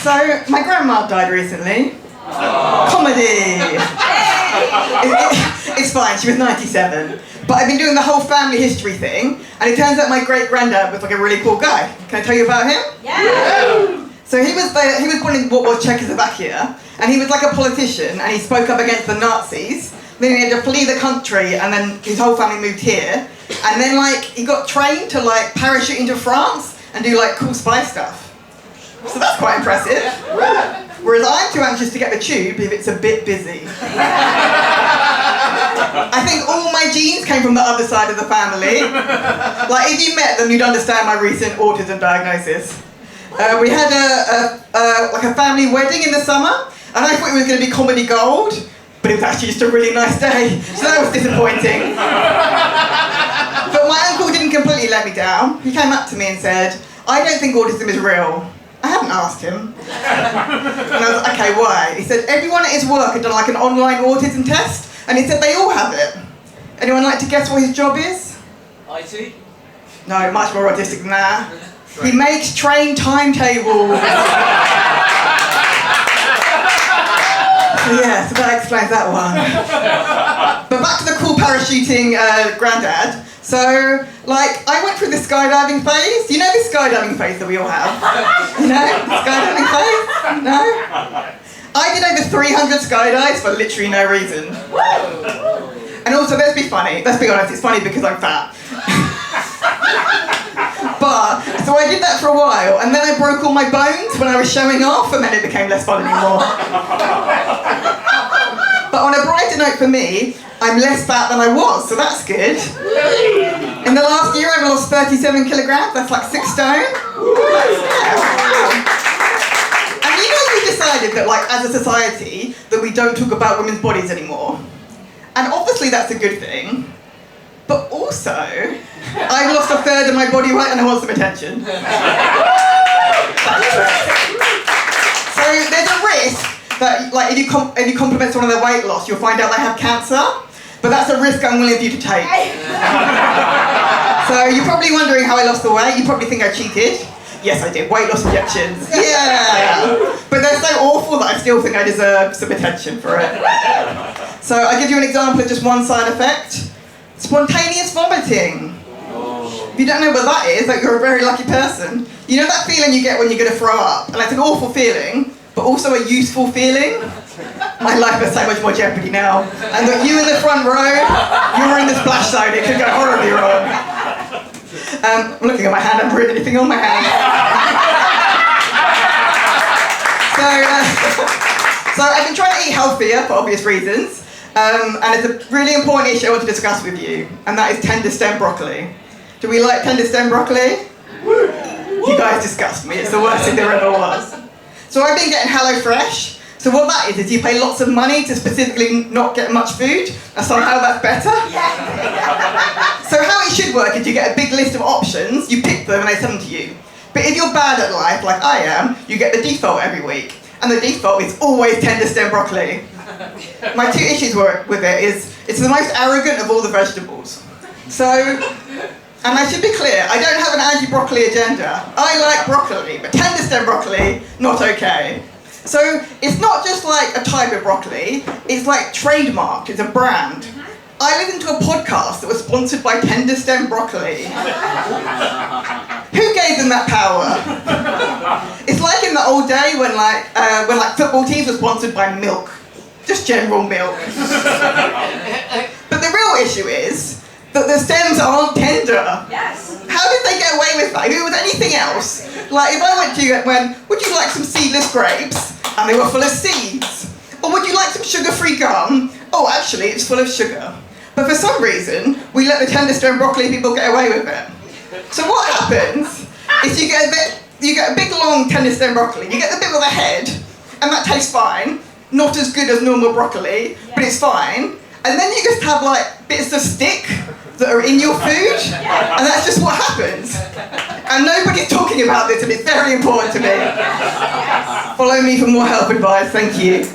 So, my grandma died recently. Comedy! It's fine, she was 97. But I've been doing the whole family history thing, and it turns out my great-granddad was like a really cool guy. Can I tell you about him? Yeah! So he was born in what was Czechoslovakia, and he was like a politician, and he spoke up against the Nazis. Then he had to flee the country, and then his whole family moved here. And then he got trained to parachute into France and do cool spy stuff. So that's quite impressive. Whereas I'm too anxious to get the tube if it's a bit busy. I think all my genes came from the other side of the family. If you met them, you'd understand my recent autism diagnosis. We had a family wedding in the summer, and I thought it was going to be comedy gold, but it was actually just a really nice day, so that was disappointing. But my uncle didn't completely let me down. He came up to me and said, "I don't think autism is real." I hadn't asked him. And I was like, "Okay, why?" He said, "Everyone at his work had done an online autism test, and he said they all have it. Anyone like to guess what his job is?" IT? No, much more autistic than that. He makes train timetables. Yeah, so that explains that one. But back to the cool parachuting granddad. So, I went through the skydiving phase. You know the skydiving phase that we all have? You know, the skydiving phase? No? I did over 300 skydives for literally no reason. And also, let's be honest, it's funny because I'm fat. So I did that for a while, and then I broke all my bones when I was showing off, and then it became less fun anymore. But on a brighter note for me, I'm less fat than I was, so that's good. In the last year, I've lost 37 kilograms, that's 6 stone. And we decided that, as a society, that we don't talk about women's bodies anymore. And obviously that's a good thing. But also, I've lost a third of my body weight and I want some attention. So there's a risk that, if you compliment someone on their weight loss, you'll find out they have cancer. But that's a risk I'm willing for you to take. So you're probably wondering how I lost the weight. You probably think I cheated. Yes, I did. Weight loss injections. Yeah! But they're so awful that I still think I deserve some attention for it. So I'll give you an example of just one side effect. Spontaneous vomiting. If you don't know what that is, you're a very lucky person. You know that feeling you get when you're going to throw up? And it's an awful feeling, but also a useful feeling? My life has so much more jeopardy now. And you in the front row, you're in the splash zone, it could go horribly wrong. I'm looking at my hand, I haven't written anything on my hand. So I've been trying to eat healthier for obvious reasons. And it's a really important issue I want to discuss with you, and that is tender stem broccoli. Do we like tender stem broccoli? You guys disgust me, it's the worst thing there ever was. So I've been getting HelloFresh. So what that is you pay lots of money to specifically not get much food, and somehow that's better. So how it should work is you get a big list of options, you pick them and they send them to you. But if you're bad at life, like I am, you get the default every week. And the default is always tender stem broccoli. My 2 issues with it is, it's the most arrogant of all the vegetables. So, and I should be clear, I don't have an anti-broccoli agenda. I like broccoli, but tender stem broccoli, not okay. So, it's not just a type of broccoli, it's trademarked, it's a brand. I listened to a podcast that was sponsored by tender stem broccoli. Who gave them that power? It's like in the old day when football teams were sponsored by milk. Just general milk. But the real issue is that the stems aren't tender. Yes. How did they get away with that? If it was anything else, if I went to you and went, would you like some seedless grapes? And they were full of seeds. Or would you like some sugar-free gum? Oh, actually, it's full of sugar. But for some reason, we let the tender stem broccoli people get away with it. So what happens is you get a big long tender stem broccoli, you get the bit with a head, and that tastes fine. Not as good as normal broccoli, but it's fine. And then you just have bits of stick that are in your food, and that's just what happens. And nobody's talking about this, and it's very important to me. Follow me for more health advice, thank you.